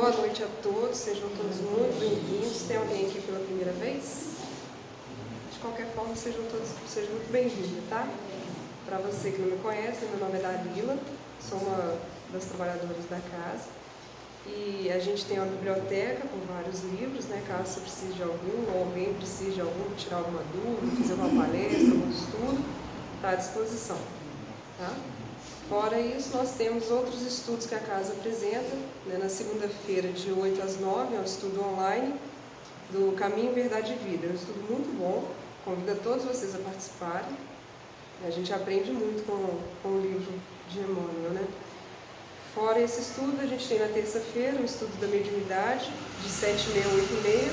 Boa noite a todos, sejam todos muito bem-vindos. Tem alguém aqui pela primeira vez? De qualquer forma, sejam muito bem-vindos, tá? Para você que não me conhece, meu nome é Dalila, sou uma das trabalhadoras da casa e a gente tem uma biblioteca com vários livros, né? Caso você precise de algum ou alguém precise de algum, tirar alguma dúvida, fazer uma palestra, algum estudo, está à disposição, tá? Fora isso, nós temos outros estudos que a casa apresenta, né, na segunda-feira, de 8 às 9, é um estudo online do Caminho, Verdade e Vida. É um estudo muito bom, convido a todos vocês a participarem. A gente aprende muito com o livro de Emmanuel, né? Fora esse estudo, a gente tem na terça-feira o estudo da mediunidade, de 7h30 a 8h30,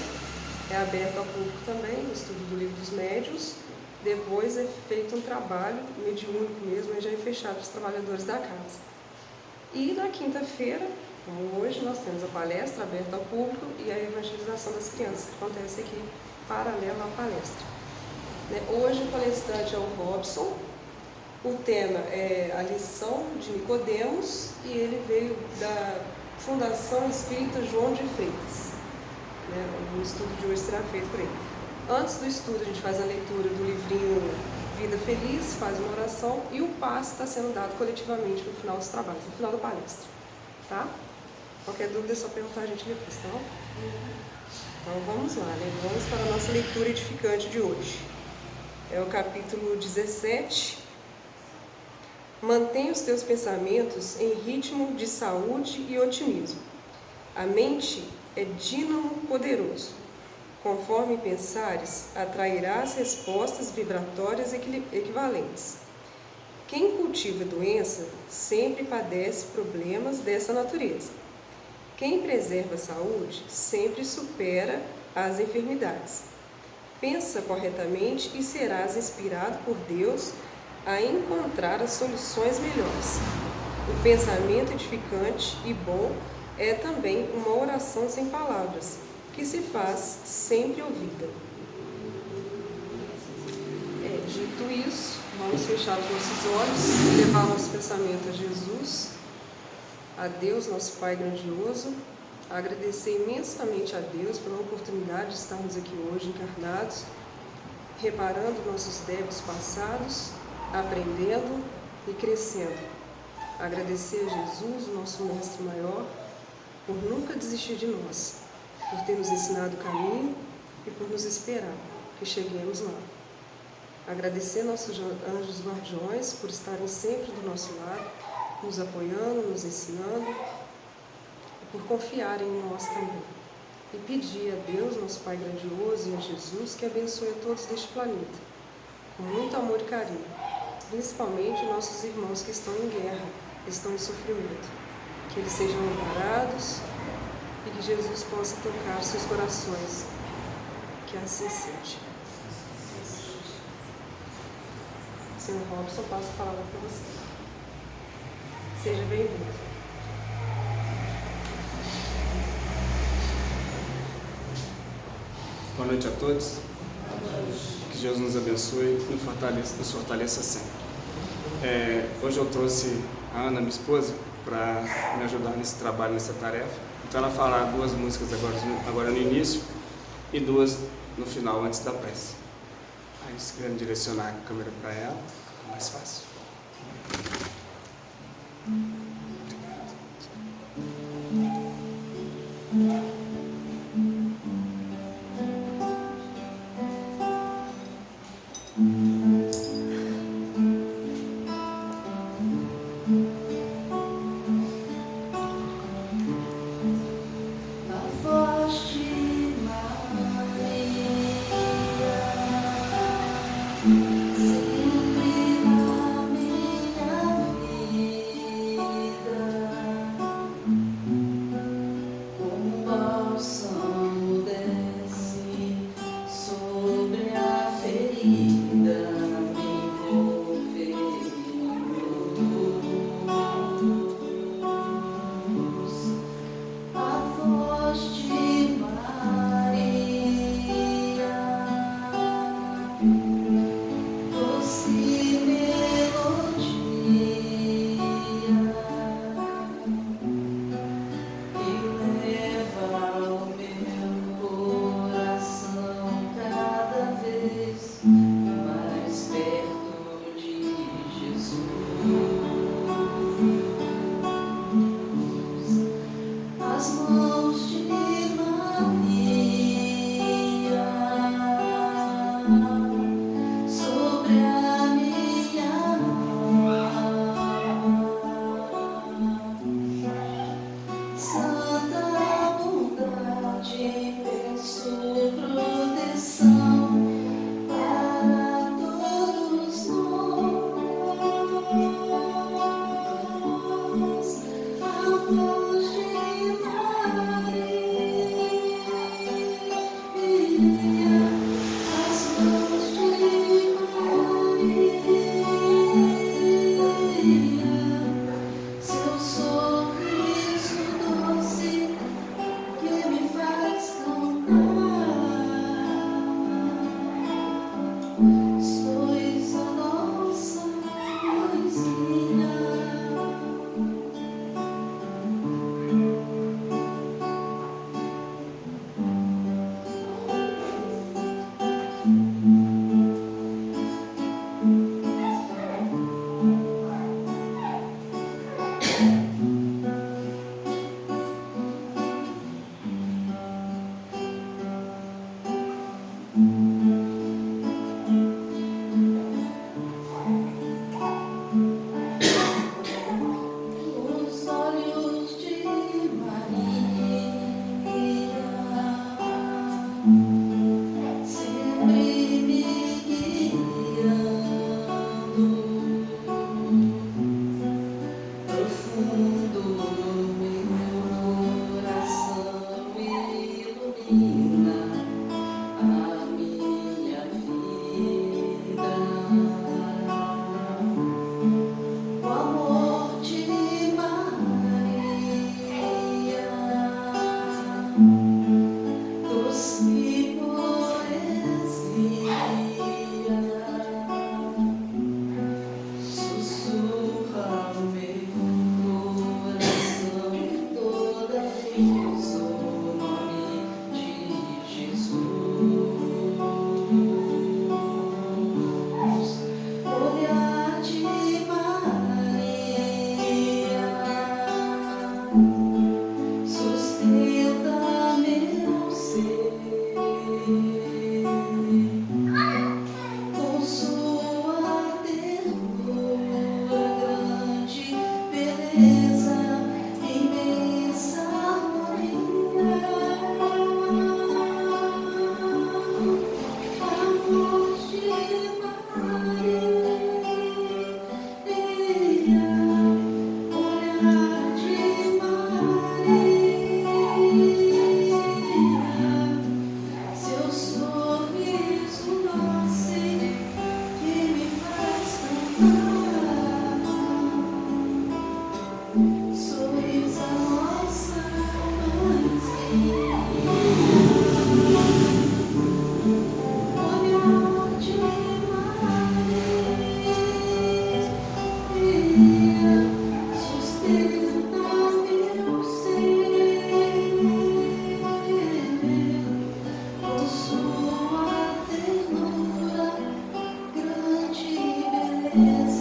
é aberto ao público também, o estudo do livro dos médiuns. Depois é feito um trabalho mediúnico mesmo, já é fechado para os trabalhadores da casa. E na quinta-feira, como hoje, nós temos a palestra aberta ao público e a evangelização das crianças, que acontece aqui paralela à palestra. Hoje o palestrante é o Robson, o tema é a lição de Nicodemos e ele veio da Fundação Espírita João de Freitas. O estudo de hoje será feito por ele. Antes do estudo, a gente faz a leitura do livrinho Vida Feliz, faz uma oração e o passe está sendo dado coletivamente no final dos trabalhos, no final da palestra. Tá? Qualquer dúvida é só perguntar a gente depois, tá bom? Então vamos lá, né? Vamos para a nossa leitura edificante de hoje. É o capítulo 17. Mantenha os teus pensamentos em ritmo de saúde e otimismo. A mente é dínamo poderoso. Conforme pensares, atrairás respostas vibratórias equivalentes. Quem cultiva doença sempre padece problemas dessa natureza. Quem preserva a saúde sempre supera as enfermidades. Pensa corretamente e serás inspirado por Deus a encontrar as soluções melhores. O pensamento edificante e bom é também uma oração sem palavras, que se faz sempre ouvida. Dito isso, vamos fechar os nossos olhos e levar nosso pensamento a Jesus, a Deus, nosso Pai grandioso, agradecer imensamente a Deus pela oportunidade de estarmos aqui hoje encarnados, reparando nossos débitos passados, aprendendo e crescendo. Agradecer a Jesus, o nosso Mestre Maior, por nunca desistir de nós, por ter nos ensinado o caminho e por nos esperar que cheguemos lá. Agradecer nossos anjos guardiões por estarem sempre do nosso lado, nos apoiando, nos ensinando, e por confiarem em nós também. E pedir a Deus, nosso Pai grandioso, e a Jesus que abençoe a todos deste planeta, com muito amor e carinho, principalmente nossos irmãos que estão em guerra, que estão em sofrimento, que eles sejam amparados, e que Jesus possa tocar seus corações, que assim seja. Senhor Robson, passo a palavra para você. Seja bem-vindo. Boa noite a todos. Que Jesus nos abençoe e nos fortaleça sempre. Hoje eu trouxe a Ana, minha esposa, para me ajudar nesse trabalho, nessa tarefa. Então ela fará 2 músicas agora no início e 2 no final, antes da prece. Aí se quiser direcionar a câmera para ela, é mais fácil. Thank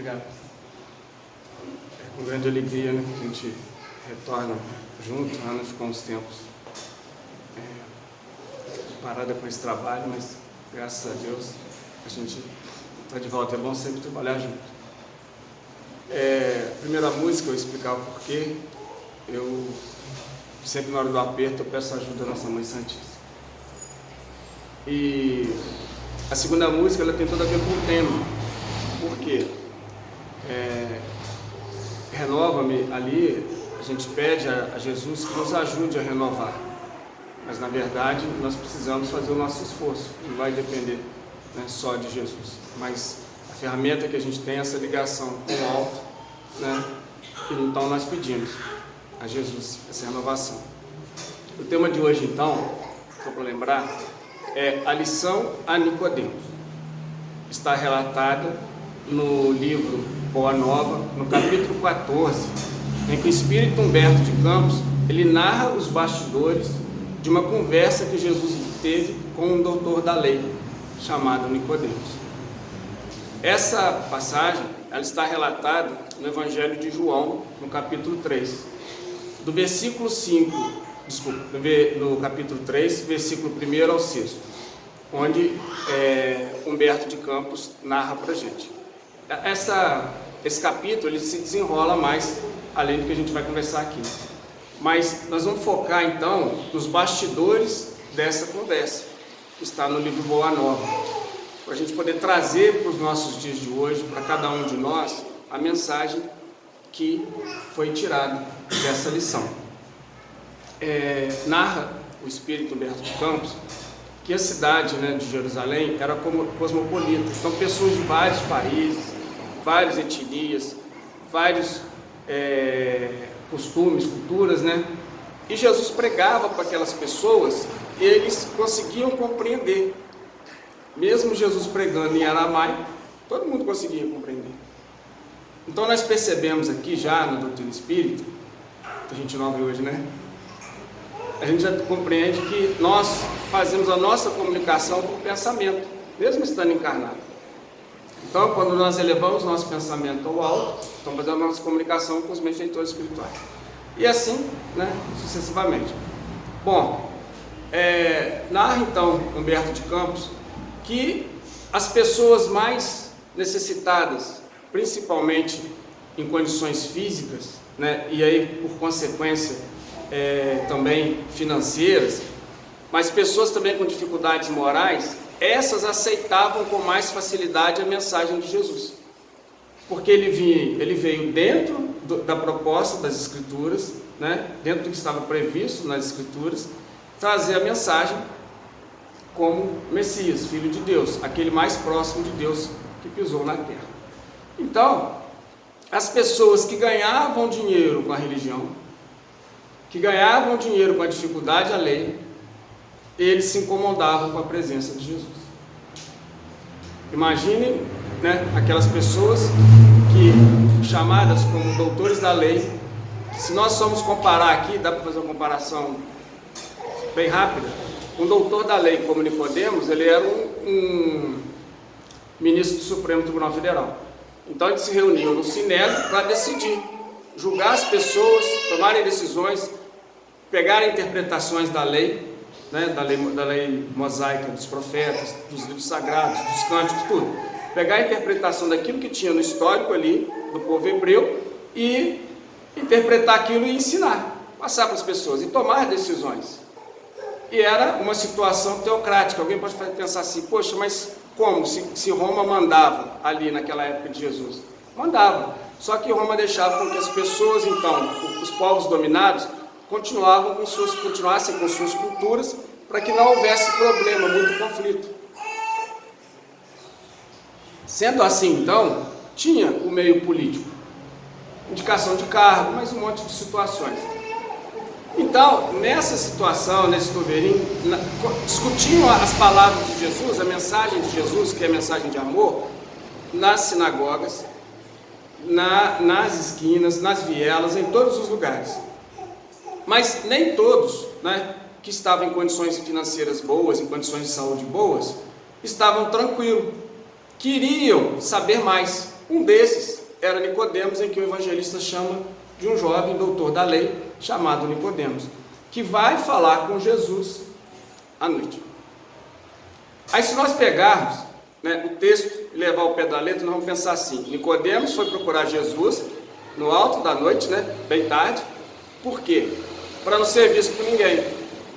Obrigado. É com grande alegria, né, que a gente retorna junto. A Ana ficou uns tempos parada com esse trabalho, mas graças a Deus a gente está de volta. É bom sempre trabalhar junto. A primeira música eu explicava o porquê. Eu sempre na hora do aperto eu peço ajuda da Nossa Mãe Santíssima. E a segunda música ela tem tudo a ver com o tema. Por quê? Renova-me ali, a gente pede a Jesus que nos ajude a renovar. Mas na verdade nós precisamos fazer o nosso esforço. Não vai depender, né, só de Jesus. Mas a ferramenta que a gente tem é essa ligação com o alto, né? E então nós pedimos a Jesus essa renovação. O tema de hoje então, só para lembrar, é a lição a Nicodemos. Está relatada no livro Boa Nova, no capítulo 14, em que o Espírito Humberto de Campos ele narra os bastidores de uma conversa que Jesus teve com um doutor da lei chamado Nicodemos. Essa passagem ela está relatada no Evangelho de João, no capítulo 3, do versículo 5, no capítulo 3, versículo 1 ao 6, onde Humberto de Campos narra para a gente. Esse capítulo ele se desenrola mais além do que a gente vai conversar aqui. Mas nós vamos focar então nos bastidores dessa conversa, que está no livro Boa Nova, para a gente poder trazer para os nossos dias de hoje, para cada um de nós, a mensagem que foi tirada dessa lição. Narra o Espírito Humberto de Campos que a cidade, né, de Jerusalém era cosmopolita. Então pessoas de vários países, várias etnias, vários costumes, culturas, né? E Jesus pregava para aquelas pessoas e eles conseguiam compreender. Mesmo Jesus pregando em aramaico, todo mundo conseguia compreender. Então nós percebemos aqui já na doutrina espírita, que a gente não vê hoje, né? A gente já compreende que nós fazemos a nossa comunicação com o pensamento, mesmo estando encarnado. Então, quando nós elevamos nosso pensamento ao alto, estamos fazendo a nossa comunicação com os benfeitores espirituais. E assim, né, sucessivamente. Bom, narra então Humberto de Campos que as pessoas mais necessitadas, principalmente em condições físicas, né, e aí por consequência também financeiras, mas pessoas também com dificuldades morais, essas aceitavam com mais facilidade a mensagem de Jesus, porque ele veio dentro da proposta das Escrituras, né, dentro do que estava previsto nas Escrituras, trazer a mensagem como Messias, Filho de Deus, aquele mais próximo de Deus que pisou na terra. Então, as pessoas que ganhavam dinheiro com a religião, que ganhavam dinheiro com a dificuldade alheia, eles se incomodavam com a presença de Jesus. Imaginem, né, aquelas pessoas que, chamadas como doutores da lei, se nós formos comparar aqui, dá para fazer uma comparação bem rápida. Um doutor da lei como Nicodemos, ele era um ministro do Supremo Tribunal Federal. Então eles se reuniam no Sinédrio para decidir, julgar as pessoas, tomarem decisões, pegarem interpretações da lei, né, da lei mosaica, dos profetas, dos livros sagrados, dos cânticos, tudo. Pegar a interpretação daquilo que tinha no histórico ali, do povo hebreu, e interpretar aquilo e ensinar, passar para as pessoas e tomar decisões. E era uma situação teocrática. Alguém pode pensar assim, poxa, mas como? Se Roma mandava ali naquela época de Jesus? Mandava. Só que Roma deixava com que as pessoas, então, os povos dominados, continuassem com suas culturas, para que não houvesse problema, muito conflito. Sendo assim, então, tinha o meio político, indicação de cargo, mas um monte de situações. Então, nessa situação, nesse toverinho, discutiam as palavras de Jesus, a mensagem de Jesus, que é a mensagem de amor, nas sinagogas, nas esquinas, nas vielas, em todos os lugares. Mas nem todos, né, que estavam em condições financeiras boas, em condições de saúde boas, estavam tranquilos, queriam saber mais. Um desses era Nicodemos, em que o evangelista chama de um jovem doutor da lei, chamado Nicodemos, que vai falar com Jesus à noite. Aí se nós pegarmos, né, o texto e levar ao pé da letra, nós vamos pensar assim: Nicodemos foi procurar Jesus no alto da noite, né, bem tarde. Por quê? Para não ser visto por ninguém.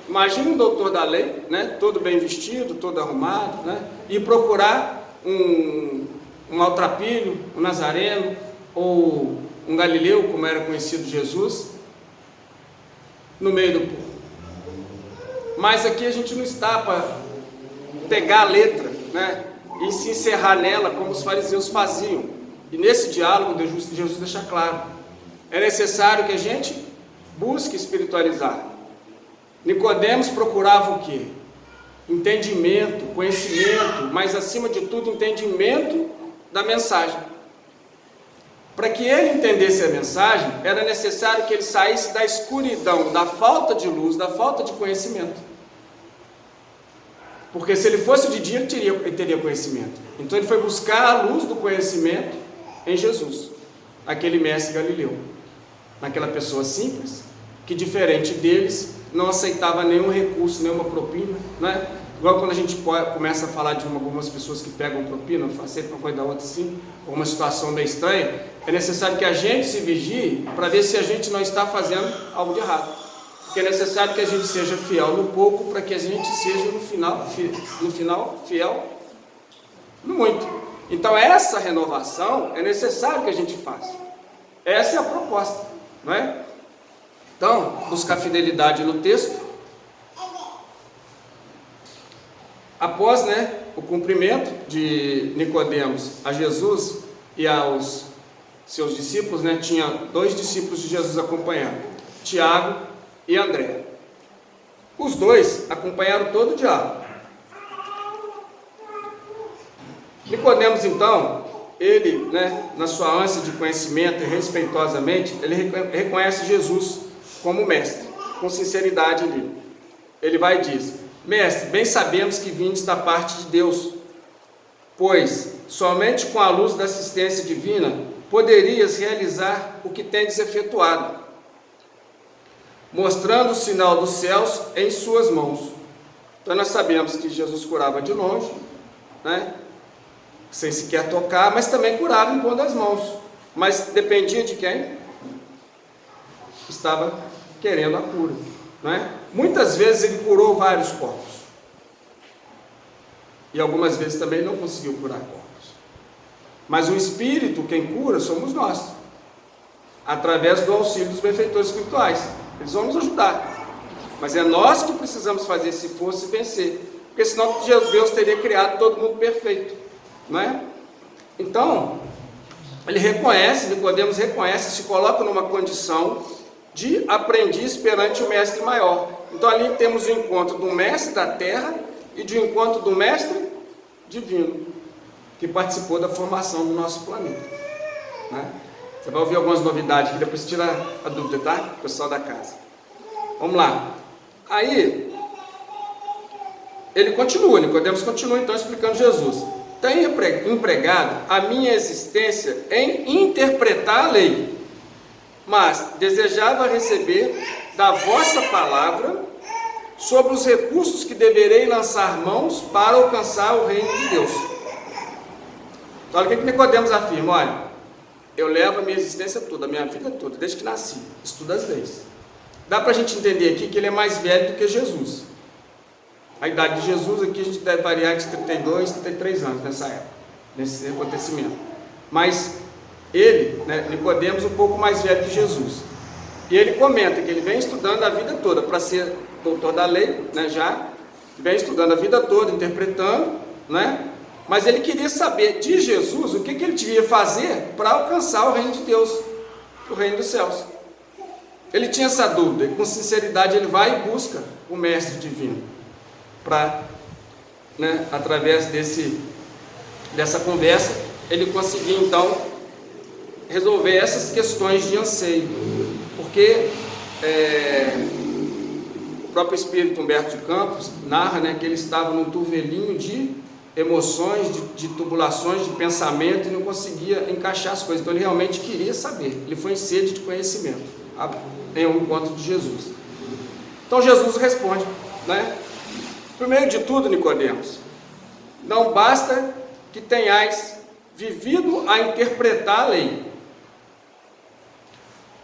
Imagina um doutor da lei, né, todo bem vestido, todo arrumado, né, e procurar um maltrapilho, um nazareno, ou um galileu, como era conhecido Jesus, no meio do povo. Mas aqui a gente não está para pegar a letra, né, e se encerrar nela como os fariseus faziam. E nesse diálogo Jesus deixa claro: é necessário que a gente busque espiritualizar. Nicodemos procurava o quê? Entendimento, conhecimento, mas acima de tudo entendimento da mensagem. Para que ele entendesse a mensagem, era necessário que ele saísse da escuridão, da falta de luz, da falta de conhecimento. Porque se ele fosse de dia, ele teria conhecimento. Então ele foi buscar a luz do conhecimento em Jesus, aquele mestre galileu, naquela pessoa simples, que diferente deles, não aceitava nenhum recurso, nenhuma propina, né? Igual quando a gente começa a falar de algumas pessoas que pegam propina, aceitam uma coisa da outra assim, ou uma situação meio estranha, é necessário que a gente se vigie para ver se a gente não está fazendo algo de errado. Porque é necessário que a gente seja fiel no pouco, para que a gente seja no final fiel no muito. Então essa renovação é necessário que a gente faça. Essa é a proposta, não é? Então, buscar fidelidade no texto. Após, né, o cumprimento de Nicodemos a Jesus e aos seus discípulos, né, tinha 2 discípulos de Jesus acompanhando, Tiago e André. Os 2 acompanharam todo o diálogo. Nicodemos, então, ele, né, na sua ânsia de conhecimento e respeitosamente, ele reconhece Jesus como mestre, com sinceridade ali. Ele vai e diz: mestre, bem sabemos que vindes da parte de Deus, pois somente com a luz da assistência divina poderias realizar o que tendes efetuado, mostrando o sinal dos céus em suas mãos. Então nós sabemos que Jesus curava de longe, né, sem sequer tocar, mas também curava impondo as mãos. Mas dependia de quem estava querendo a cura, né? Muitas vezes ele curou vários corpos, e algumas vezes também não conseguiu curar corpos. Mas o Espírito, quem cura, somos nós, através do auxílio dos benfeitores espirituais. Eles vão nos ajudar, mas é nós que precisamos fazer esse esforço e vencer, porque senão Deus teria criado todo mundo perfeito, não é? Então ele reconhece, Nicodemos reconhece, se coloca numa condição de aprendiz perante o mestre maior. Então ali temos o encontro do mestre da terra e do encontro do mestre divino, que participou da formação do nosso planeta, né? Você vai ouvir algumas novidades aqui, depois tira a dúvida, tá? Pessoal da casa. Vamos lá. Aí ele continua, Nicodemos continua então explicando Jesus: tenho empregado a minha existência em interpretar a lei, mas desejava receber da vossa palavra sobre os recursos que deverei lançar mãos para alcançar o reino de Deus. Então olha o que Nicodemos afirma: olha, eu levo a minha existência toda, a minha vida toda, desde que nasci, estudo as leis. Dá para a gente entender aqui que ele é mais velho do que Jesus. A idade de Jesus aqui a gente deve variar entre 32 e 33 anos nessa época, nesse acontecimento. Mas ele, né, Nicodemos, um pouco mais velho que Jesus. E ele comenta que ele vem estudando a vida toda para ser doutor da lei, né, já vem estudando a vida toda, interpretando, né? Mas ele queria saber de Jesus o que ele devia fazer para alcançar o reino de Deus, o reino dos céus. Ele tinha essa dúvida, e com sinceridade ele vai e busca o mestre divino, para, né, através dessa conversa, ele conseguir então resolver essas questões de anseio, porque o próprio espírito Humberto de Campos narra, né, que ele estava num turvelinho de emoções, de tubulações, de pensamento, e não conseguia encaixar as coisas. Então ele realmente queria saber, ele foi em sede de conhecimento, em um encontro de Jesus. Então Jesus responde, né? Primeiro de tudo, Nicodemos, não basta que tenhais vivido a interpretar a lei.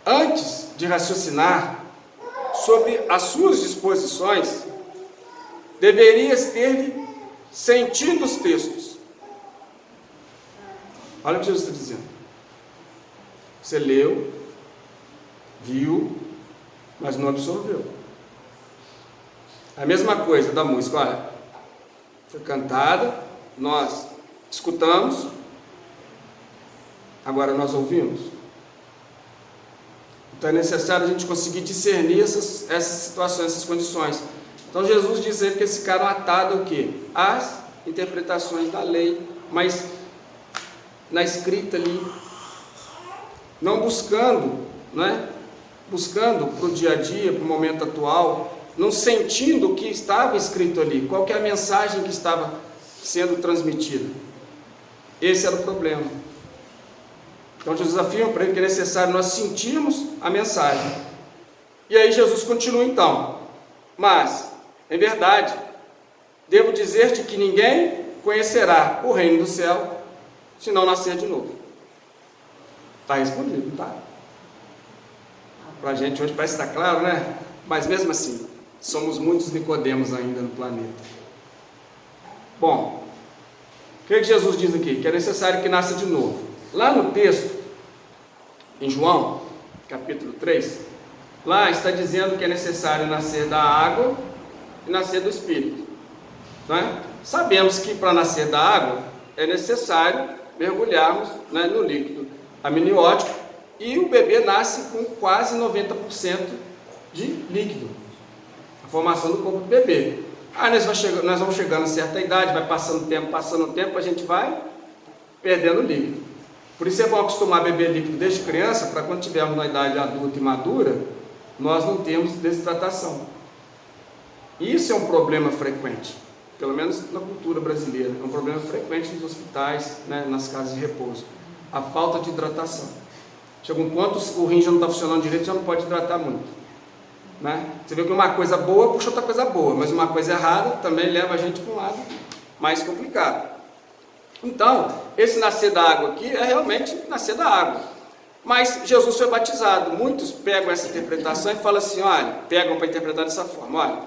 Antes de raciocinar sobre as suas disposições, deverias ter sentido os textos. Olha o que Jesus está dizendo. Você leu, viu, mas não absorveu. A mesma coisa da música, olha, foi cantada, nós escutamos, agora nós ouvimos. Então é necessário a gente conseguir discernir essas situações, essas condições. Então Jesus diz que esse cara atado o quê? Às interpretações da lei, mas na escrita ali, não buscando, né? Buscando para o dia a dia, para o momento atual, não sentindo o que estava escrito ali, qual que é a mensagem que estava sendo transmitida. Esse era o problema. Então Jesus afirma para ele que é necessário nós sentirmos a mensagem. E aí Jesus continua então, mas, em verdade, devo dizer-te que ninguém conhecerá o reino do céu se não nascer de novo. Está respondido, não está? Para a gente hoje parece estar claro, né? Mas mesmo assim, somos muitos Nicodemos ainda no planeta. Bom, o que Jesus diz aqui? Que é necessário que nasça de novo. Lá no texto, em João, capítulo 3, lá está dizendo que é necessário nascer da água e nascer do Espírito. Não é? Sabemos que para nascer da água é necessário mergulharmos, né, no líquido amniótico, e o bebê nasce com quase 90% de líquido, a formação do corpo do bebê. Aí nós vamos chegando a certa idade, vai passando o tempo, a gente vai perdendo líquido. Por isso é bom acostumar a beber líquido desde criança, para quando tivermos na idade adulta e madura, nós não temos desidratação. Isso é um problema frequente, pelo menos na cultura brasileira, é um problema frequente nos hospitais, né, nas casas de repouso, a falta de hidratação. Chega um ponto, o rim já não está funcionando direito, já não pode hidratar muito, né? Você vê que uma coisa boa puxa outra coisa boa, mas uma coisa errada também leva a gente para um lado mais complicado. Então, esse nascer da água aqui é realmente nascer da água. Mas Jesus foi batizado. Muitos pegam essa interpretação e falam assim, olha, pegam para interpretar dessa forma, olha,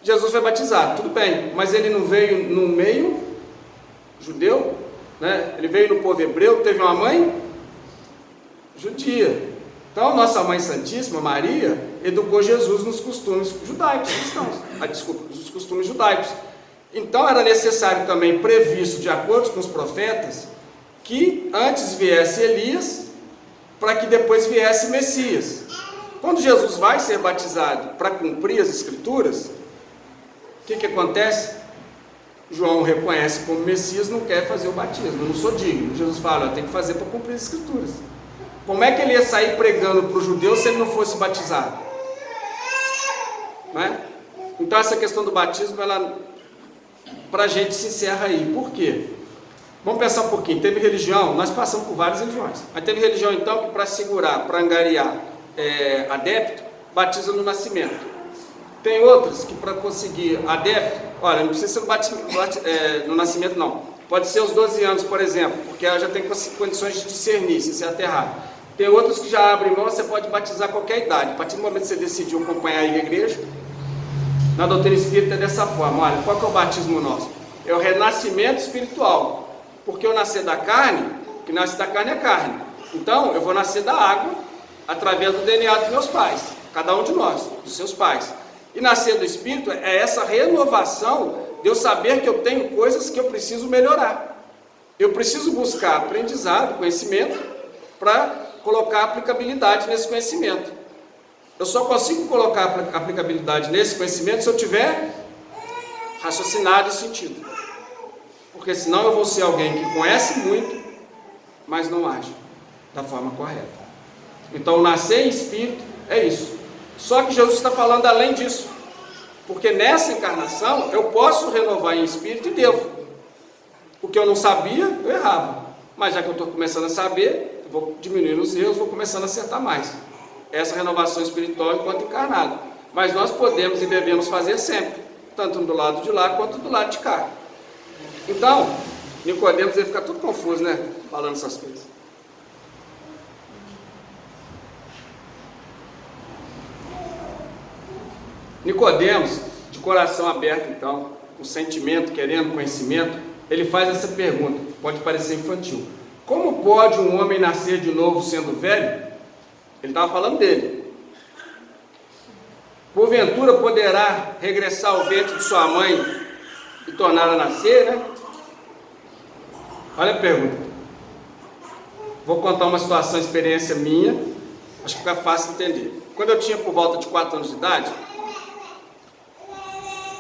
Jesus foi batizado, tudo bem, mas ele não veio no meio judeu, né? Ele veio no povo hebreu, teve uma mãe judia. Então, nossa Mãe Santíssima, Maria, educou Jesus nos costumes judaicos cristãos, nos costumes judaicos. Então, era necessário também, previsto de acordo com os profetas, que antes viesse Elias, para que depois viesse Messias. Quando Jesus vai ser batizado para cumprir as Escrituras, o que acontece? João reconhece como Messias, não quer fazer o batismo, eu não sou digno. Jesus fala, eu tenho que fazer para cumprir as Escrituras. Como é que ele ia sair pregando para os judeus se ele não fosse batizado? Não é? Então essa questão do batismo, ela, para a gente, se encerra aí. Por quê? Vamos pensar um pouquinho. Teve religião, nós passamos por várias religiões, mas teve religião então que para segurar, para angariar adepto, batiza no nascimento. Tem outras que para conseguir adepto, olha, não precisa ser no nascimento não, pode ser aos 12 anos, por exemplo, porque ela já tem condições de discernir se você é aterrado. Tem outros que já abrem mão, você pode batizar a qualquer idade. A partir do momento que você decidiu acompanhar a igreja, na doutrina espírita é dessa forma, olha, qual que é o batismo nosso? É o renascimento espiritual, porque eu nascer da carne, o que nasce da carne é carne. Então, eu vou nascer da água, através do DNA dos meus pais, cada um de nós, dos seus pais. E nascer do Espírito é essa renovação de eu saber que eu tenho coisas que eu preciso melhorar. Eu preciso buscar aprendizado, conhecimento, para colocar aplicabilidade nesse conhecimento. Eu só consigo colocar aplicabilidade nesse conhecimento se eu tiver raciocinado e sentido. Porque senão eu vou ser alguém que conhece muito, mas não age da forma correta. Então, nascer em Espírito é isso. Só que Jesus está falando além disso, porque nessa encarnação eu posso renovar em Espírito e devo. O que eu não sabia, eu errava. Mas já que eu estou começando a saber, eu vou diminuindo os erros, vou começando a acertar mais. Essa renovação espiritual enquanto encarnado. Mas nós podemos e devemos fazer sempre, tanto do lado de lá quanto do lado de cá. Então, Nicodemos ia ficar tudo confuso, né? Falando essas coisas. Nicodemos, de coração aberto, então, com sentimento, querendo conhecimento, ele faz essa pergunta, pode parecer infantil. Como pode um homem nascer de novo sendo velho? Ele estava falando dele. Porventura poderá regressar ao ventre de sua mãe e torná-la a nascer, né? Olha a pergunta. Vou contar uma situação, experiência minha, acho que fica fácil entender. Quando eu tinha por volta de 4 anos de idade,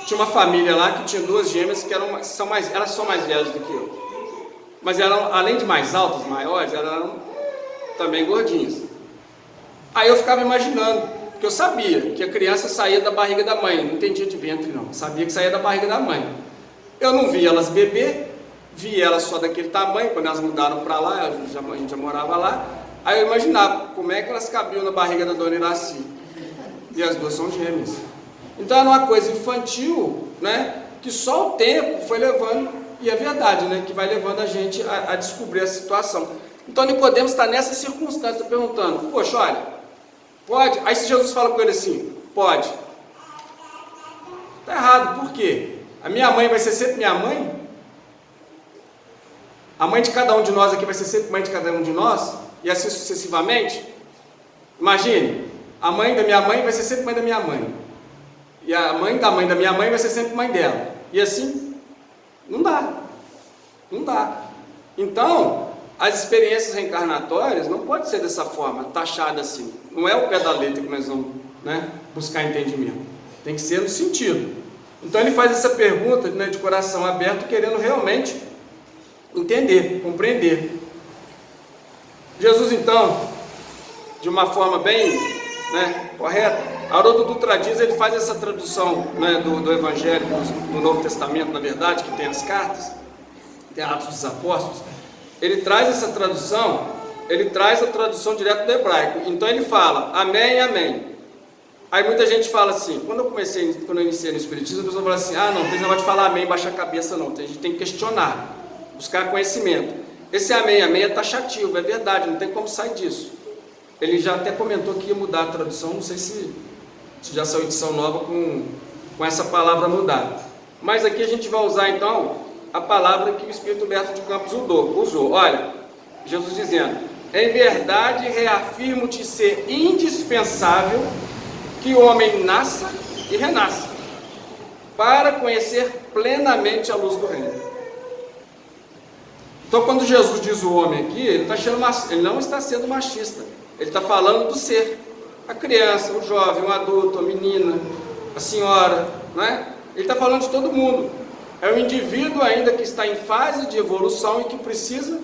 tinha uma família lá que tinha 2 gêmeas que elas são mais velhas do que eu. Mas eram, além de mais altas, maiores, elas eram também gordinhas. Aí eu ficava imaginando, porque eu sabia que a criança saía da barriga da mãe, não entendia de ventre não, sabia que saía da barriga da mãe. Eu não via elas beber, vi elas só daquele tamanho, quando elas mudaram para lá, a gente já morava lá, aí eu imaginava como é que elas cabiam na barriga da dona Iraci. E as 2 são gêmeas. Então era uma coisa infantil, né, que só o tempo foi levando, e é verdade, né, que vai levando a gente a descobrir a situação. Então Nicodemos está nessa circunstância, perguntando, poxa, olha, pode? Aí se Jesus fala com ele assim, pode. Está errado, por quê? A minha mãe vai ser sempre minha mãe? A mãe de cada um de nós aqui vai ser sempre mãe de cada um de nós? E assim sucessivamente? Imagine, a mãe da minha mãe vai ser sempre mãe da minha mãe. E a mãe da minha mãe vai ser sempre mãe dela. E assim, não dá. Não dá. Então, as experiências reencarnatórias não pode ser dessa forma, taxada assim. Não é o pé da letra que nós vamos, né, buscar entendimento. Tem que ser no sentido. Então ele faz essa pergunta, né, de coração aberto, querendo realmente entender, compreender. Jesus então, de uma forma bem, né, correta, Haroldo Dutra Dias, ele faz essa tradução, né, do Evangelho, do Novo Testamento, na verdade, que tem as cartas, tem Atos dos Apóstolos. Ele traz essa tradução, ele traz a tradução direto do hebraico. Então ele fala, amém, amém. Aí muita gente fala assim, quando eu iniciei no Espiritismo, a pessoa fala assim, não tem negócio de falar amém, baixar a cabeça não, a gente tem que questionar, buscar conhecimento. Esse amém, amém é taxativo, é verdade, não tem como sair disso. Ele já até comentou que ia mudar a tradução, não sei se já saiu edição nova com essa palavra mudada. Mas aqui a gente vai usar então a palavra que o Espírito Humberto de Campos usou. Olha, Jesus dizendo, em verdade reafirmo-te ser indispensável que o homem nasça e renasça, para conhecer plenamente a luz do reino. Então quando Jesus diz o homem aqui, ele não está sendo machista, ele está falando do ser, a criança, o jovem, o adulto, a menina, a senhora, não é? Ele está falando de todo mundo. É um indivíduo ainda que está em fase de evolução e que precisa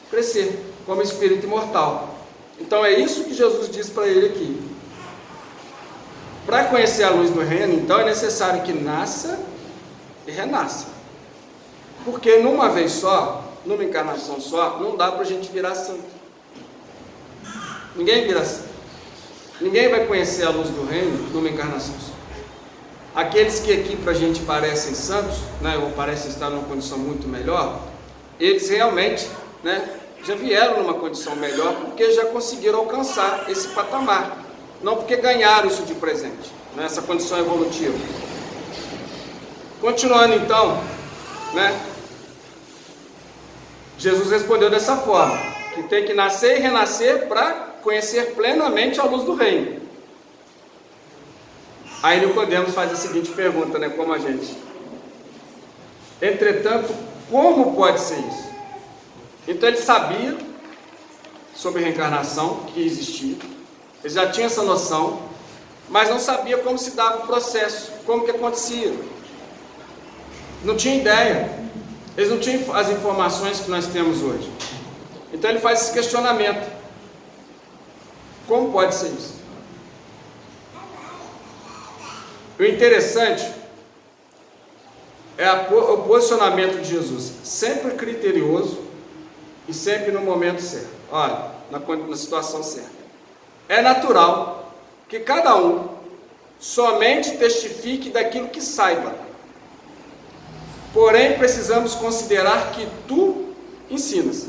crescer como espírito imortal. Então é isso que Jesus diz para ele aqui. Para conhecer a luz do reino, então é necessário que nasça e renasça. Porque numa vez só, numa encarnação só, não dá para a gente virar santo. Ninguém vira santo. Ninguém vai conhecer a luz do reino numa encarnação só. Aqueles que aqui para a gente parecem santos, né, ou parecem estar numa condição muito melhor, eles realmente, né, já vieram numa condição melhor porque já conseguiram alcançar esse patamar, não porque ganharam isso de presente, né, essa condição evolutiva. Continuando então, né, Jesus respondeu dessa forma, que tem que nascer e renascer para conhecer plenamente a luz do reino. Aí Nicodemos faz a seguinte pergunta, né, como a gente. Entretanto, como pode ser isso? Então ele sabia sobre reencarnação, que existia, ele já tinha essa noção, mas não sabia como se dava o processo, como que acontecia. Não tinha ideia, eles não tinham as informações que nós temos hoje. Então ele faz esse questionamento. Como pode ser isso? O interessante o posicionamento de Jesus, sempre criterioso e sempre no momento certo. Olha, na situação certa. É natural que cada um somente testifique daquilo que saiba. Porém, precisamos considerar que tu ensinas.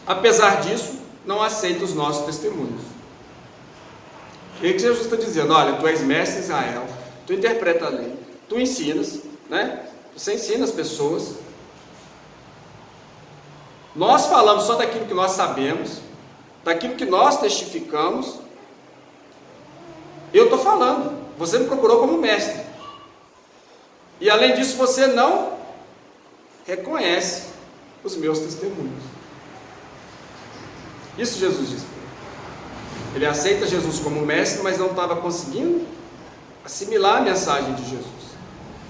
Apesar disso, não aceita os nossos testemunhos. O que Jesus está dizendo? Olha, tu és mestre de Israel, tu interpreta a lei, tu ensinas, né? Você ensina as pessoas. Nós falamos só daquilo que nós sabemos, daquilo que nós testificamos. Eu estou falando, você me procurou como mestre. E além disso, você não reconhece os meus testemunhos. Isso Jesus disse. Ele aceita Jesus como mestre, mas não estava conseguindo assimilar a mensagem de Jesus.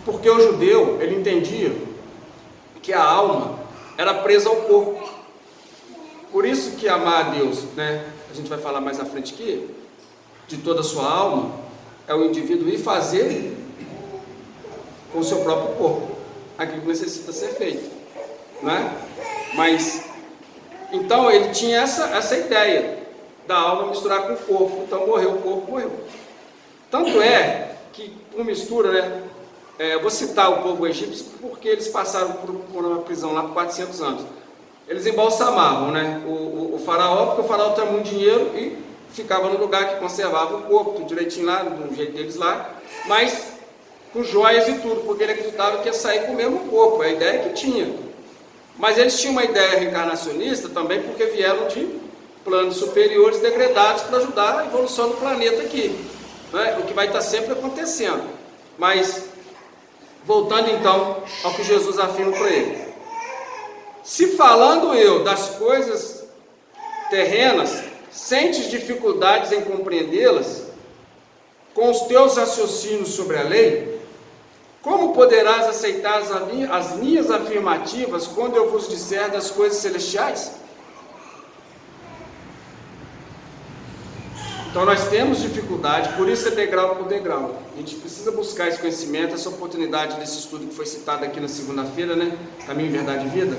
Porque o judeu, ele entendia que a alma era presa ao corpo. Por isso que amar a Deus, né? A gente vai falar mais à frente aqui, de toda a sua alma, é o indivíduo ir fazer com o seu próprio corpo aquilo que necessita ser feito, né? Mas então ele tinha essa ideia da alma misturar com o corpo. Então morreu o corpo, morreu. Tanto é que por mistura, né? Eu vou citar o povo egípcio porque eles passaram por uma prisão lá por 400 anos. Eles embalsamavam, né? O faraó, porque o faraó tinha muito dinheiro e ficava no lugar que conservava o corpo, tudo direitinho lá, do jeito deles lá, mas com joias e tudo, porque ele acreditava que ia sair com o mesmo corpo, é a ideia que tinha. Mas eles tinham uma ideia reencarnacionista também, porque vieram de planos superiores degradados para ajudar a evolução do planeta aqui, né? O que vai estar sempre acontecendo. Mas, voltando então ao que Jesus afirma para ele: se falando eu das coisas terrenas, sentes dificuldades em compreendê-las, com os teus raciocínios sobre a lei, como poderás aceitar as minhas afirmativas quando eu vos disser das coisas celestiais? Então nós temos dificuldade, por isso é degrau por degrau. A gente precisa buscar esse conhecimento, essa oportunidade desse estudo que foi citado aqui na segunda-feira, né? Caminho, Verdade e Vida.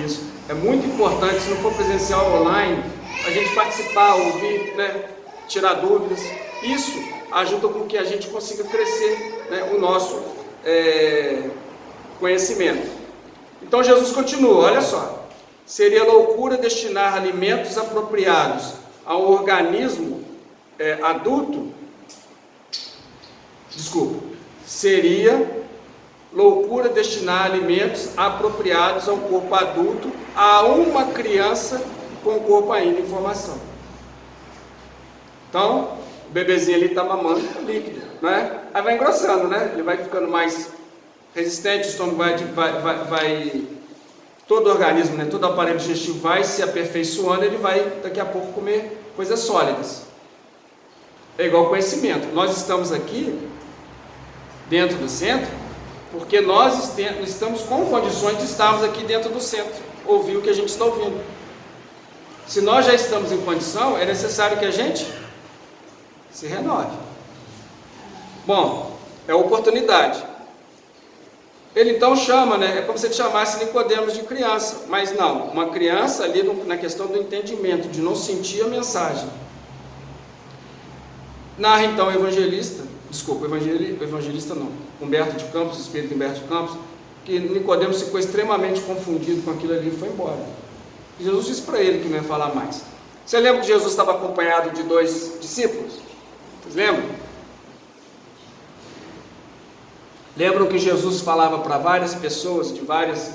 Isso. É muito importante, se não for presencial ou online, a gente participar, ouvir, né? Tirar dúvidas. Isso ajuda com que a gente consiga crescer, né? O nosso conhecimento. Então Jesus continua, olha só. Seria loucura destinar alimentos apropriados a um organismo adulto, seria loucura destinar alimentos apropriados ao corpo adulto a uma criança com o corpo ainda em formação. Então, o bebezinho ali está mamando líquido, né? Aí vai engrossando, né? Ele vai ficando mais resistente, o estômago vai todo o organismo, né? Todo o aparelho digestivo vai se aperfeiçoando, ele vai daqui a pouco comer coisas sólidas. É igual conhecimento. Nós estamos aqui dentro do centro porque nós estamos com condições de estarmos aqui dentro do centro, ouvir o que a gente está ouvindo. Se nós já estamos em condição, é necessário que a gente se renove. Bom, é oportunidade. Ele então chama, né? É como se ele chamasse Nicodemos de criança, mas não, uma criança ali na questão do entendimento, de não sentir a mensagem. Narra então o evangelista não, Humberto de Campos, o espírito Humberto de Campos, que Nicodemos ficou extremamente confundido com aquilo ali e foi embora. E Jesus disse para ele que não ia falar mais. Você lembra que Jesus estava acompanhado de 2 discípulos? Vocês lembram? Lembram que Jesus falava para várias pessoas de várias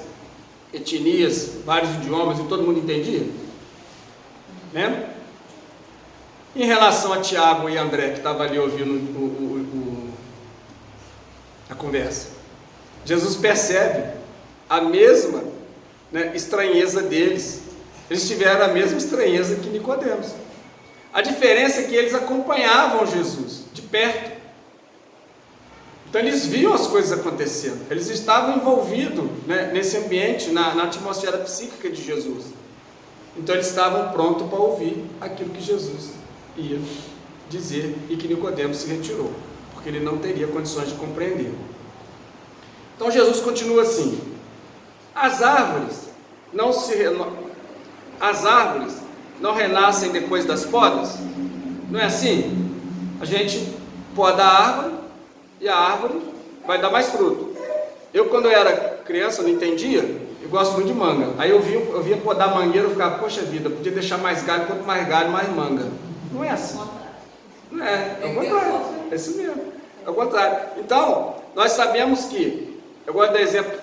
etnias, vários idiomas, e todo mundo entendia? Lembra? Em relação a Tiago e André, que estavam ali ouvindo a conversa, Jesus percebe a mesma, né, estranheza deles. Eles tiveram a mesma estranheza que Nicodemos. A diferença é que eles acompanhavam Jesus de perto. Então eles viam as coisas acontecendo, eles estavam envolvidos, né, nesse ambiente, na atmosfera psíquica de Jesus. Então eles estavam prontos para ouvir aquilo que Jesus ia dizer e que Nicodemos se retirou, porque ele não teria condições de compreender. Então Jesus continua assim: as árvores não renascem depois das podas? Não é assim? A gente poda a árvore e a árvore vai dar mais fruto. Eu, quando eu era criança, não entendia. Eu gosto muito de manga. Aí eu via podar mangueira, eu ficava, poxa vida, podia deixar mais galho, quanto mais galho, mais manga. Não é assim. Não é, é o contrário. É isso mesmo. É o contrário. Então, nós sabemos que, eu gosto de exemplo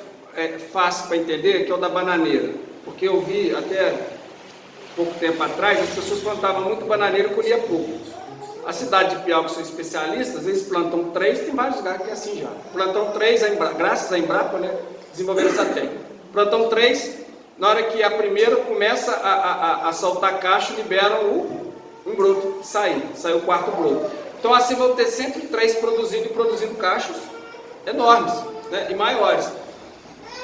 fácil para entender, que é o da bananeira. Porque eu vi até pouco tempo atrás, as pessoas plantavam muito bananeira e colhia pouco. A cidade de Piau, que são especialistas, eles plantam 3, tem vários lugares que é assim já. Plantam 3, graças à Embrapa, né, desenvolveram essa técnica. Plantam 3, na hora que a primeira começa a soltar cacho, liberam um broto, sai o quarto broto. Então assim vão ter sempre 3 produzindo cachos enormes, né, e maiores.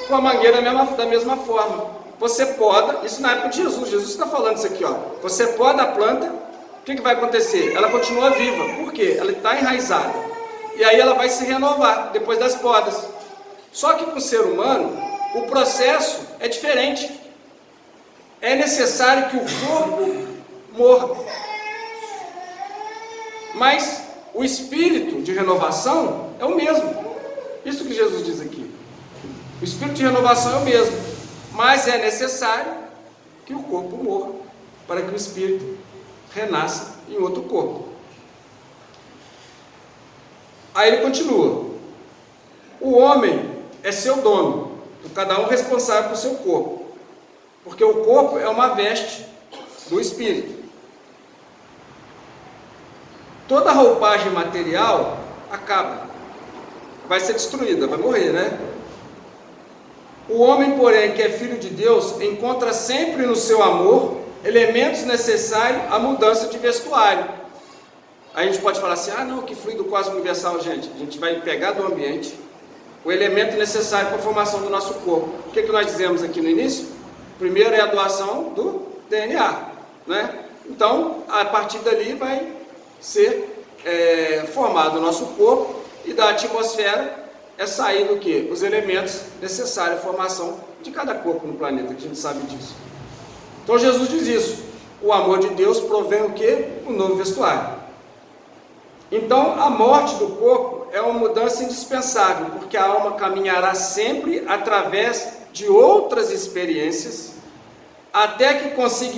Com a mangueira da mesma forma. Você poda, isso na época de Jesus está falando isso aqui, ó. Você poda a planta, o que vai acontecer? Ela continua viva, por quê? Ela está enraizada, e aí ela vai se renovar, depois das podas. Só que com o ser humano, o processo é diferente. É necessário que o corpo morra, mas o espírito de renovação é o mesmo. Isso que Jesus diz aqui. O espírito de renovação é o mesmo, mas é necessário que o corpo morra, para que o espírito renasça em outro corpo. Aí ele continua: o homem é seu dono, cada um responsável por seu corpo, porque o corpo é uma veste do espírito. Toda roupagem material acaba, vai ser destruída, vai morrer, né? O homem, porém, que é filho de Deus, encontra sempre no seu amor elementos necessários à mudança de vestuário. Aí a gente pode falar assim: ah não, que fluido quase universal, gente. A gente vai pegar do ambiente o elemento necessário para a formação do nosso corpo. O que nós dizemos aqui no início? Primeiro é a doação do DNA, né? Então, a partir dali vai ser formado o nosso corpo, e da atmosfera é sair do que? Os elementos necessários à formação de cada corpo no planeta, que a gente sabe disso. Então Jesus diz isso: o amor de Deus provém o que? O novo vestuário. Então a morte do corpo é uma mudança indispensável, porque a alma caminhará sempre através de outras experiências, até que consiga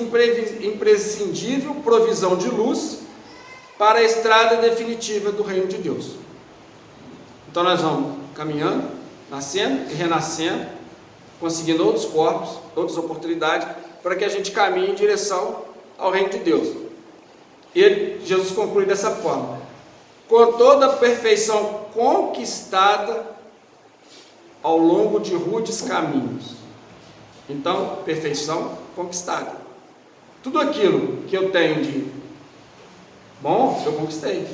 imprescindível provisão de luz para a estrada definitiva do reino de Deus. Então nós vamos caminhando, nascendo e renascendo, conseguindo outros corpos, outras oportunidades, para que a gente caminhe em direção ao reino de Deus. E Jesus conclui dessa forma: com toda a perfeição conquistada ao longo de rudes caminhos. Então, perfeição conquistada. Tudo aquilo que eu tenho de bom, eu conquistei.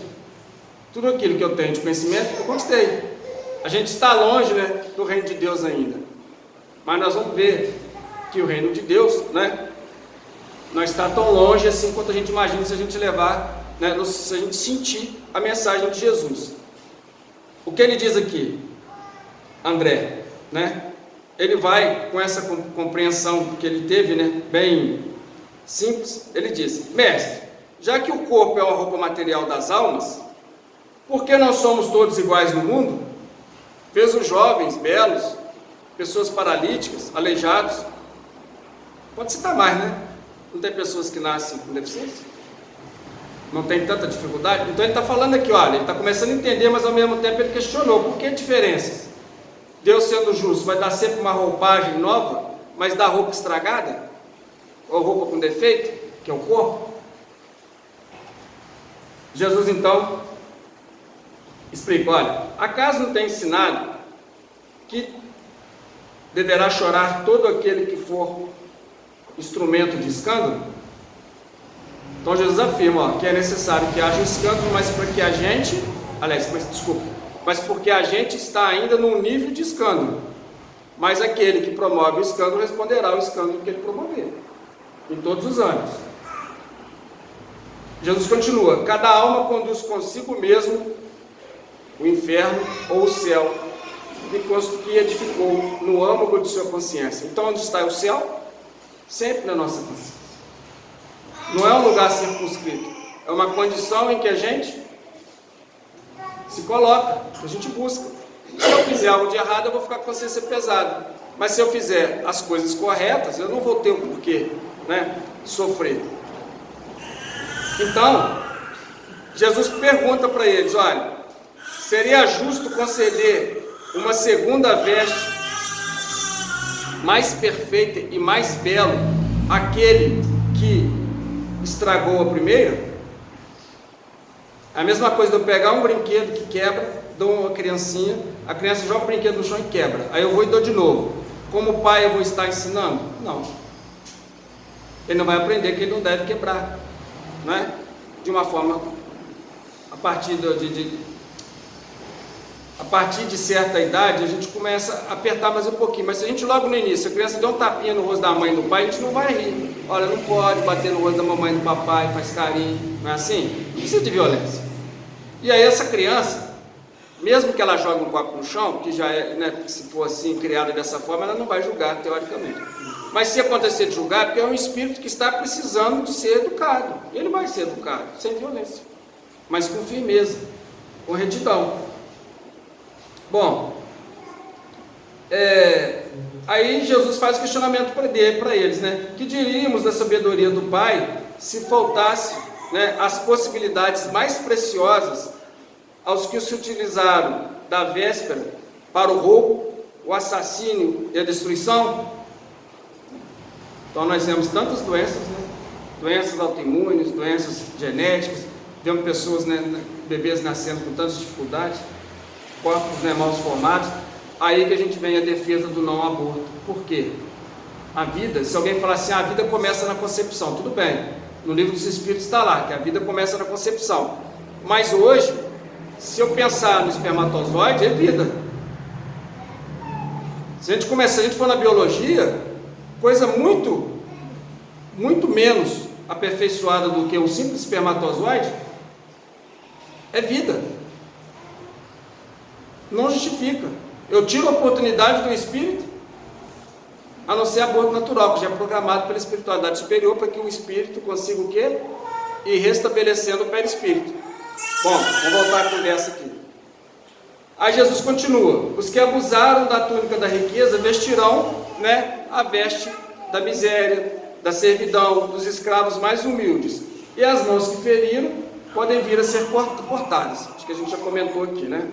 Tudo aquilo que eu tenho de conhecimento, eu conquistei. A gente está longe, né, do reino de Deus ainda, mas nós vamos ver que o reino de Deus, né, não está tão longe assim quanto a gente imagina, se a gente levar, né, se a gente sentir a mensagem de Jesus. O que ele diz aqui, André, né? Ele vai com essa compreensão que ele teve, né, bem simples. Ele diz: mestre, já que o corpo é uma roupa material das almas, por que não somos todos iguais no mundo? Fez os jovens, belos, pessoas paralíticas, aleijados. Pode citar mais, né? Não tem pessoas que nascem com deficiência? Não tem tanta dificuldade? Então ele está falando aqui, olha, ele está começando a entender, mas ao mesmo tempo ele questionou: por que diferenças? Deus, sendo justo, vai dar sempre uma roupagem nova, mas dá roupa estragada? Ou roupa com defeito, que é o corpo? Jesus então explica: olha, acaso não tem ensinado que deverá chorar todo aquele que for instrumento de escândalo? Então Jesus afirma, que é necessário que haja escândalo, mas para que a gente, mas porque a gente está ainda num nível de escândalo. Mas aquele que promove o escândalo responderá ao escândalo que ele promover, em todos os anos. Jesus continua: cada alma conduz consigo mesmo o inferno ou o céu. que edificou no âmago de sua consciência. Então, onde está o céu? Sempre na nossa consciência. Não é um lugar circunscrito, é uma condição em que a gente se coloca, que a gente busca. Se eu fizer algo de errado, eu vou ficar com a consciência pesada. Mas se eu fizer as coisas corretas, eu não vou ter o porquê, né, sofrer. Então, Jesus pergunta para eles: olha, seria justo conceder uma segunda veste mais perfeita e mais bela àquele que estragou a primeira? É a mesma coisa de eu pegar um brinquedo que quebra, dou uma criancinha, a criança joga o brinquedo no chão e quebra, aí eu vou e dou de novo. Como pai eu vou estar ensinando? Não. Ele não vai aprender que ele não deve quebrar, não é? De uma forma, a partir de certa idade, a gente começa a apertar mais um pouquinho. Mas se a gente logo no início, a criança deu um tapinha no rosto da mãe e do pai, a gente não vai rir. Olha, não pode bater no rosto da mamãe e do papai, faz carinho, não é assim? Não precisa de violência. E aí essa criança, mesmo que ela jogue um copo no chão, que já é, né, se for assim, criada dessa forma, ela não vai julgar, teoricamente. Mas se acontecer de julgar, é porque é um espírito que está precisando de ser educado. Ele vai ser educado, sem violência, mas com firmeza, com retidão. Bom, aí Jesus faz o questionamento para eles, né? Que diríamos da sabedoria do Pai se faltasse, né, as possibilidades mais preciosas aos que se utilizaram da véspera para o roubo, o assassínio e a destruição? Então nós temos tantas doenças, né? Doenças autoimunes, doenças genéticas, vemos pessoas, né, bebês nascendo com tantas dificuldades, corpos, né, mal formados. Aí que a gente vem a defesa do não aborto. Por quê? A vida, se alguém falar assim, a vida começa na concepção, tudo bem, no livro dos Espíritos está lá, que a vida começa na concepção. Mas hoje, se eu pensar no espermatozoide, é vida. Se a gente for na biologia, coisa muito menos aperfeiçoada do que um simples espermatozoide, é vida. Não justifica. Eu tiro a oportunidade do espírito, a não ser aborto natural, que já é programado pela espiritualidade superior, para que o espírito consiga o quê? Ir restabelecendo o perispírito. Bom, vamos voltar à conversa aqui. Aí Jesus continua: os que abusaram da túnica da riqueza vestirão, né, a veste da miséria, da servidão, dos escravos mais humildes, e as mãos que feriram podem vir a ser cortadas. Acho que a gente já comentou aqui, né?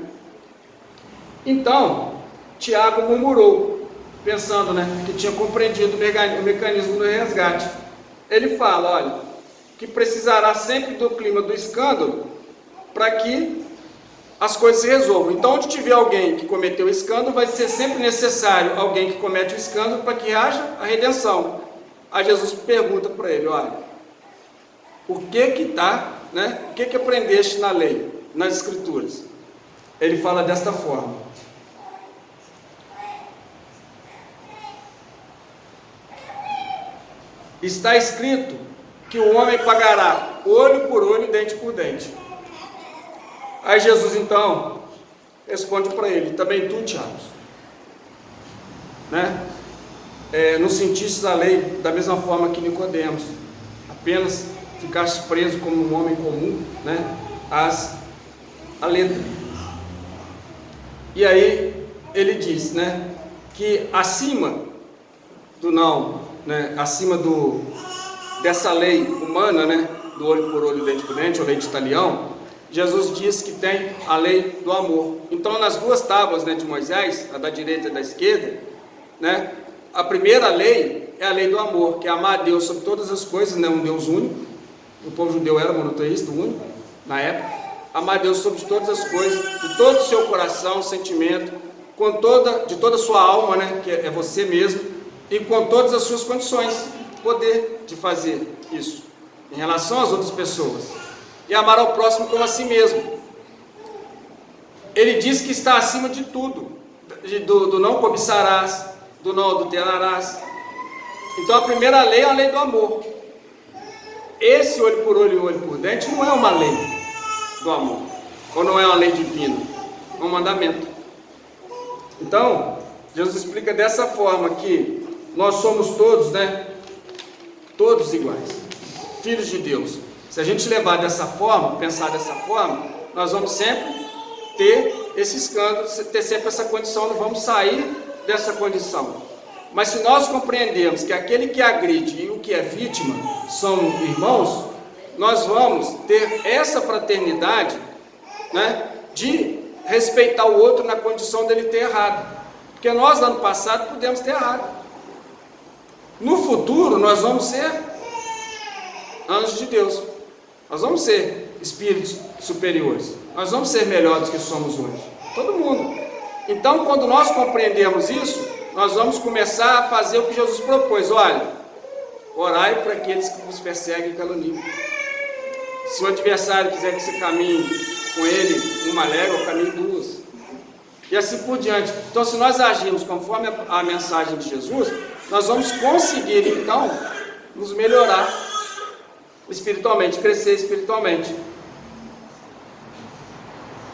Então, Tiago murmurou, pensando, né, que tinha compreendido o mecanismo do resgate. Ele fala, olha, que precisará sempre do clima do escândalo para que as coisas se resolvam. Então, onde tiver alguém que cometeu o escândalo, vai ser sempre necessário alguém que comete o escândalo para que haja a redenção. Aí Jesus pergunta para ele, olha, o que está, né, o que aprendeste na lei, nas escrituras? Ele fala desta forma: está escrito que o homem pagará olho por olho, dente por dente. Aí Jesus então responde para ele: também tu, Tiago, né? Não sentiste a lei da mesma forma que Nicodemos, apenas ficaste preso como um homem comum, né, a letra. E aí ele diz, né, que acima do não, né, acima dessa lei humana, né, do olho por olho, dente por dente, ou lei de talião, Jesus diz que tem a lei do amor. Então, nas duas tábuas, né, de Moisés, a da direita e da esquerda, né, a primeira lei é a lei do amor, que é amar a Deus sobre todas as coisas, né, um Deus único. O povo judeu era monoteísta, único, na época. Amar a Deus sobre todas as coisas, de todo o seu coração, sentimento, de toda a sua alma, né, que é você mesmo, e com todas as suas condições, poder de fazer isso, em relação às outras pessoas. E amar ao próximo como a si mesmo. Ele diz que está acima de tudo, do não cobiçarás, do não adulterarás. Então a primeira lei é a lei do amor. Esse olho por olho e olho por dente não é uma lei do amor, ou não é uma lei divina, é um mandamento. Então, Jesus explica dessa forma que nós somos todos, né? Todos iguais, filhos de Deus. Se a gente levar dessa forma, pensar dessa forma, nós vamos sempre ter esse escândalo, ter sempre essa condição, não vamos sair dessa condição. Mas se nós compreendermos que aquele que agride e o que é vítima são irmãos, nós vamos ter essa fraternidade, né, de respeitar o outro na condição dele ter errado. Porque nós, lá no passado, pudemos ter errado. No futuro, nós vamos ser anjos de Deus. Nós vamos ser espíritos superiores. Nós vamos ser melhores do que somos hoje. Todo mundo. Então, quando nós compreendemos isso, nós vamos começar a fazer o que Jesus propôs. Olha, orai para aqueles que vos perseguem e caluniam. Se o adversário quiser que você caminhe com ele uma légua, caminhe duas. E assim por diante. Então, se nós agirmos conforme a mensagem de Jesus, nós vamos conseguir, então, nos melhorar espiritualmente, crescer espiritualmente.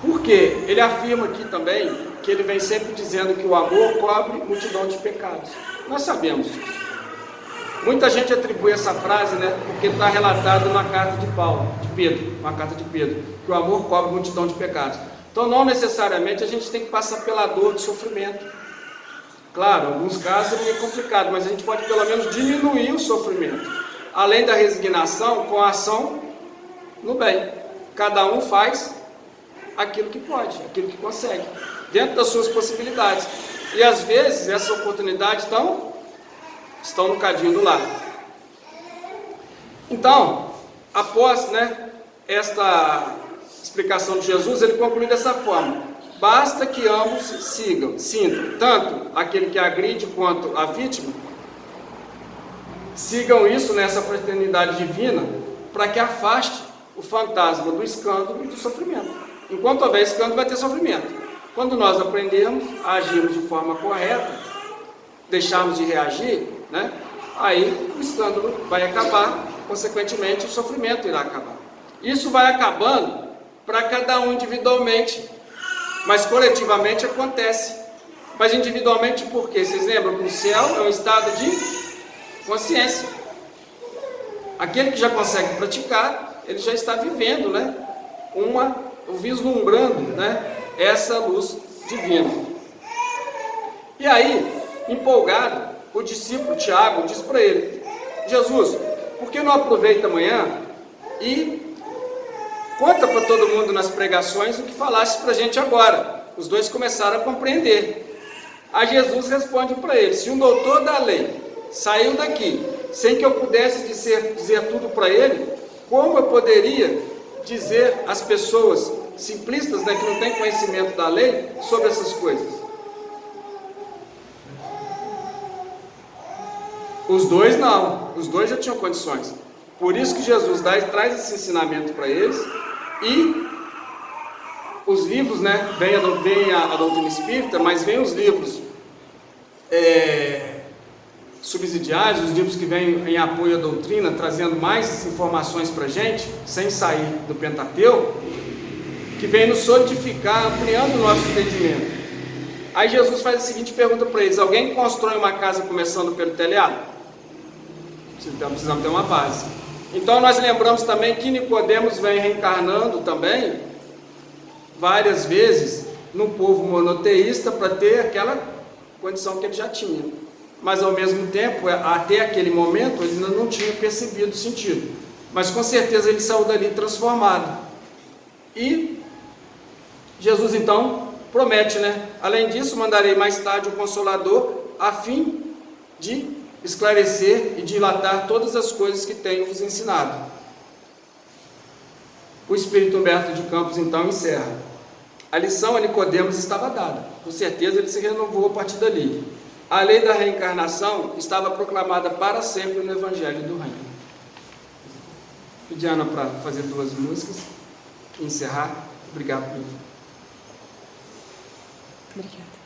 Porque ele afirma aqui também que ele vem sempre dizendo que o amor cobre multidão de pecados. Nós sabemos disso. Muita gente atribui essa frase, né, porque está relatado na carta de Pedro, que o amor cobre multidão de pecados. Então, não necessariamente a gente tem que passar pela dor de sofrimento. Claro, em alguns casos é meio complicado, mas a gente pode pelo menos diminuir o sofrimento. Além da resignação, com a ação no bem. Cada um faz aquilo que pode, aquilo que consegue, dentro das suas possibilidades. E às vezes essa oportunidade estão no cadinho do lado. Então, após, né, esta explicação de Jesus, ele conclui dessa forma: basta que ambos sintam, tanto aquele que agride quanto a vítima, sigam isso nessa fraternidade divina, para que afaste o fantasma do escândalo e do sofrimento. Enquanto houver escândalo, vai ter sofrimento. Quando nós aprendemos a agirmos de forma correta, deixarmos de reagir, né, aí o escândalo vai acabar, consequentemente o sofrimento irá acabar. Isso vai acabando para cada um individualmente, mas coletivamente acontece. Mas individualmente por quê? Vocês lembram que o céu é um estado de consciência. Aquele que já consegue praticar, ele já está vivendo, né, vislumbrando, né, essa luz divina. E aí, empolgado, o discípulo Tiago diz para ele: Jesus, por que não aproveita amanhã e conta para todo mundo nas pregações o que falaste para a gente agora? Os dois começaram a compreender. Aí Jesus responde para ele: se um doutor da lei saiu daqui sem que eu pudesse dizer tudo para ele, como eu poderia dizer às pessoas simplistas, né, que não têm conhecimento da lei, sobre essas coisas? Os dois não, os dois já tinham condições. Por isso que Jesus traz esse ensinamento para eles. E os livros, né, vem a doutrina espírita, mas vem os livros subsidiários, os livros que vêm em apoio à doutrina, trazendo mais informações para a gente, sem sair do Pentateuco, que vem nos solidificar, ampliando o nosso entendimento. Aí Jesus faz a seguinte pergunta para eles: alguém constrói uma casa começando pelo telhado? Então precisamos ter uma base. Então nós lembramos também que Nicodemos vem reencarnando também várias vezes no povo monoteísta para ter aquela condição que ele já tinha. Mas ao mesmo tempo, até aquele momento, ele ainda não tinha percebido o sentido. Mas com certeza ele saiu dali transformado. E Jesus então promete, né? Além disso, mandarei mais tarde o Consolador, a fim de esclarecer e dilatar todas as coisas que tenho vos ensinado. O Espírito Humberto de Campos então encerra: a lição a Nicodemos estava dada, com certeza ele se renovou a partir dali. A lei da reencarnação estava proclamada para sempre no Evangelho do Reino. Pedi a Ana para fazer 2 músicas e encerrar. Obrigado por isso. Obrigada.